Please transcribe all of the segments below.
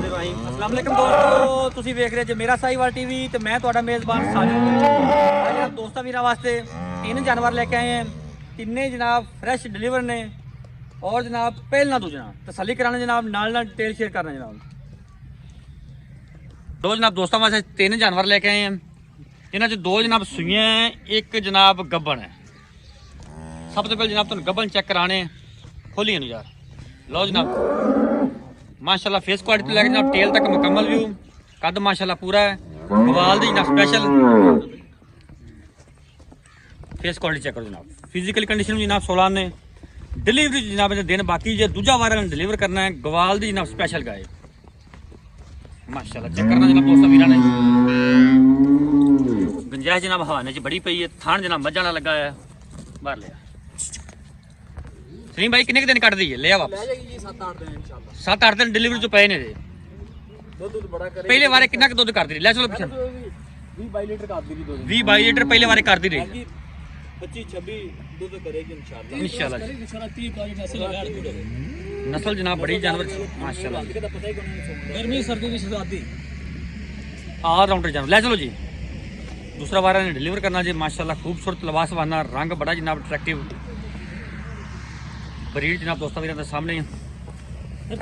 अस्सलाम वालेकुम दोस्तों, ਤੁਸੀਂ ਵੇਖ ਰਹੇ ਜੇ ਮੇਰਾ ਸਾਈਵਾਲ ਟੀਵੀ ਤੇ ਮੈਂ ਤੁਹਾਡਾ ਮੇਜ਼ਬਾਨ ਸਾਜਿਦ। ਅੱਜ ਦੋਸਤਾਂ ਵੀਰਾਂ ਵਾਸਤੇ ਤਿੰਨ ਜਾਨਵਰ ਲੈ ਕੇ ਆਏ हैं। ਤਿੰਨੇ जनाब फ्रेश डिलीवर ने और जनाब पहलना तो जनाब तसल्ली कराना जनाब नाल डिटेल शेयर करना जनाब। दो जनाब दोस्तों वास्ते तीन जानवर लेके आए हैं। इन्हां च दो जनाब सूइयां हैं, एक जनाब गब्बन है। सब तो पहले जनाब तुहानूं गब्बन चेक कराने, खोलिए नु यार। लो जनाब माशाल्लाह फेस क्वालिटी तो लैके जनाब टेल तक मुकम्मल व्यू, कद माशाल्लाह पूरा है। गवाल दी जनाब स्पेशल फेस क्वालिटी चेक करो जनाब। फिजिकल कंडीशन में जनाब 16 ने डिलीवरी जनाब दिन बाकी जो दूजा वार डिलीवर करना है। गवाल दी जनाब स्पेशल गाय माशाल्लाह चेक करना जनाब दोस्तों वीरां ने। गुंजाइश जनाब हवाने च बड़ी पई है। थान जनाब मज्जां वाला लगा है। बाहर लिया सलीम भाई कितने दिन कट दी है? ले आ वापस 7-8 दिन डिलीवरी तो पे ने। पहले वारे कितना दुध कर दी ले चलो पिछे 20-22 लीटर पहले वारे कर दी रही 25-26 दूध करेगी इंशाल्लाह। नस्ल जनाब बड़ी जानवर माशाल्लाह, गर्मी सर्दी की शहजादी ऑल राउंडर जानवर। ले चलो जी दूसरा वारा ने डिलीवर करना जी माशाल्लाह। खूबसूरत लिबास वाला रंग बड़ा जनाब अट्रैक्टिव ब्रीड जनाब दोस्तों मेरे सामने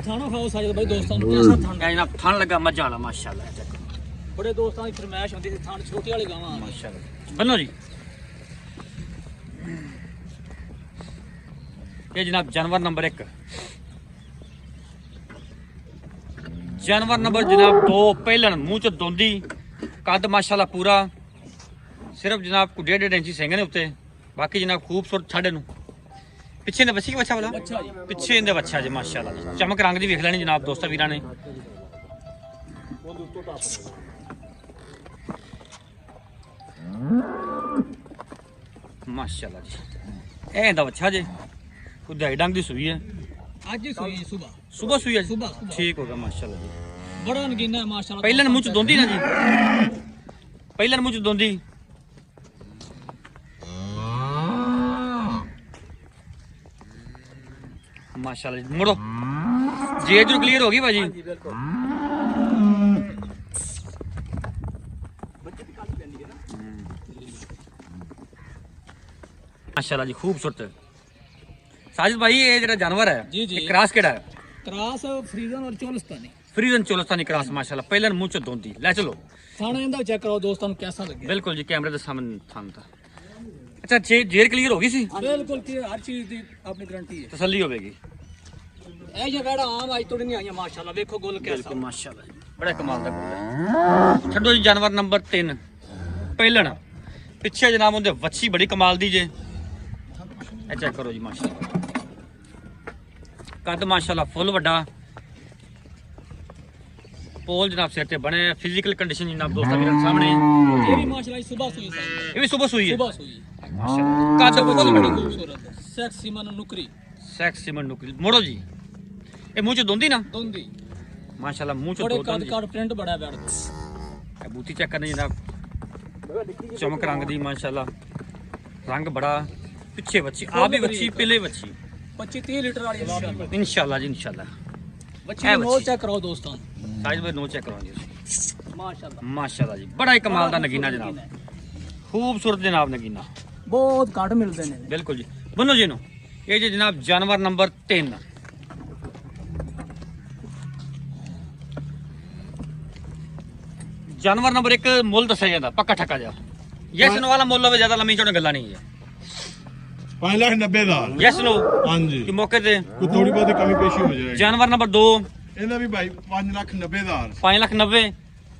थाना खाओ साजिद भाई दोस्तों कैसा थान जनाब थान लगा मजा वाला माशाल्लाह। बड़े दोस्तों की फरमाइश होती थी थान छोटे वाले गावां माशाल्लाह। बनो जी ये जनाब जानवर नंबर 1, जानवर नंबर जनाब 2 पहलन मुंह च दोंदी, कद माशाल्लाह पूरा, सिर्फ जनाब को 1.5 इंची सिंग ने उत्ते, बाकी जनाब खूबसूरत छाड़े नु। पिछे ने बच्ची बच्चा वाला पिछे इंदे बच्चा जी माशाल्लाह जी। चमक रंग दी वेख लेनी जनाब दोस्तों वीरां ने। माशाल्लाह जी ए इंदा बच्चा जी खुदाई डंग दी सुई है। आज ही सोई सुबह सुबह सुई है सुबह ठीक हो गया माशाल्लाह जी। बड़ा नगीना है माशाल्लाह। पहलन मुंह च दोंदी ना जी, पहलन मुंह च दोंदी माशाल्लाह जी। मुड़ो जी इधर क्लियर होगी भाजी। माशाल्लाह जी खूबसूरत। साजिद भाई ये जरा जानवर है जी जी क्रॉस केड़ा है? क्रॉस फ्रीजन और चोलिस्तानी फ्रीजन चोलिस्तानी क्रॉस माशाल्लाह। पहलन मुंह च दोंदी ले चलो थाना इंदा चेक करो दोस्तों कैसा लगे। बिल्कुल जी कैमरे के सामने थान था। अच्छा जेर क्लियर होगी सी बिल्कुल क्लियर हर चीज दी अपनी गारंटी है तसल्ली होगी। ए ये वेड़ा आम आज तोड़ी नहीं आई माशाल्लाह। देखो गोल कैसा माशाल्लाह बड़ा कमाल का गोल है। छड्डो जी जानवर नंबर 3 पहलन पिछे जनाब उनके वच्छी बड़ी कमाल दी जे चेक करो जी माशाल्लाह। कद माशाल्लाह फुल वड्डा, पोल जनाब सिर ते बने। फिजिकल कंडीशन जनाब दोस्तों मेरे सामने ये भी माशाल्लाह सुबह सुई है। ये भी सुबह सुई है सुबह सुई माशाल्लाह। कद फुल बड़ी वड्डी खूबसूरत है सेक्सी मन नुकरी सेक्सी मन नुकरी। मोड़ो जी ये मुंह च दोंदी ना दोंदी माशाल्लाह मुंह च बड़े दो कद काट प्रिंट बड़ा बैठ बूती चेक करनी जनाब चमक रंग दी माशाल्लाह। रंग बड़ा पिछे बच्ची आ भी बच्ची पहले बच्ची 25-30 लीटर वाली इंशाल्लाह जी इंशाल्लाह। बच्ची नो चेक करो दोस्तों साइज में नो चेक करवाएंगे माशाल्लाह माशाल्लाह जी। बड़ा ही कमाल का नगीना जनाब, खूबसूरत जनाब नगीना बहुत घट मिलते हैं। बिल्कुल जी। बनो जी नो ये जी जनाब जानवर नंबर 3 जानवर नंबर 1 मुल दसा जाता पक्का ठक्का जा। यस नो वाला मुल ज्यादा लंबी चौड़ी गल्ला नहीं है। 5,90,000 यस नो हाँ जी कि मौके ते कोई थोड़ी बहुत कमी पेशी हो जाएगी। जानवर नंबर 2 ਇਹਦਾ ਵੀ ਭਾਈ 5,90,000 5,90,000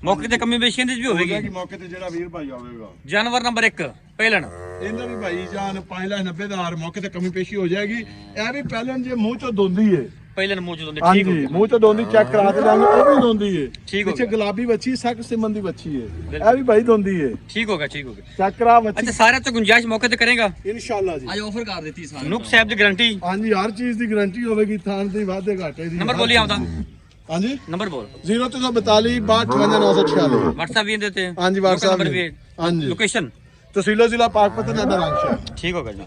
मौके ते कमी बेशी भी ਹੋ होगी। ਜਾਏਗੀ ਮੌਕੇ ਤੇ ਜਿਹੜਾ ਵੀਰ ਭਾਈ ਆਵੇਗਾ। जानवर नंबर 1 पहलन ਇਹਦਾ ਵੀ ਭਾਈ ਜਾਨ 5,90,000 ਮੌਕੇ ਤੇ ਕਮੀ ਪੇਸ਼ੀ ਹੋ ਜਾਏਗੀ। ਇਹ ਵੀ ਪਹਿਲਾਂ ਜੇ ਮੂੰਹ ਚੋਂ ਦੋਂਦੀ ਏ पहलन मौजूद होंगे ਹਾਂਜੀ ठीक हो गया ਮੂੰਹ ਚੋਂ ਦੋਂਦੀ ਚੈੱਕ ਕਰਾ ਕੇ ਜਾਵਾਂਗੇ ਉਹ ਵੀ ਦੋਂਦੀ ਏ। ਠੀਕ ਹੋ ਪਿੱਛੇ ਗਿਆ। ਗੁਲਾਬੀ ਬੱਚੀ ਸਕ ਸਿਮਨ ਦੀ ਬੱਚੀ ਏ। ਇਹ ਵੀ ਭਾਈ ਦੋਂਦੀ ਏ ठीक होगा ठीक होगा। ਚੈੱਕ ਕਰਾ ਬੱਚੀ अच्छा सारे तो गुंजाइश मौके ते करेगा। ਇਨਸ਼ਾਅੱਲਾ ਜੀ। आज ऑफर कर देती सारी नुक साहब की गारंटी ਹਾਂਜੀ ਹਰ ਚੀਜ਼ ਦੀ ਗਾਰੰਟੀ ਹੋਵੇਗੀ ਥਾਂ ਦੀ ਵਾਧੇ ਘਾਟੇ ਦੀ। नंबर बोलिए आपका ਹਾਂਜੀ नंबर बोल 0342 62 व्हाट्सएप भी देते हैं ਹਾਂਜੀ नंबर WhatsApp भी ਹਾਂਜੀ लोकेशन तहसीलो जिला पाकपतन नगर ठीक होगा जी।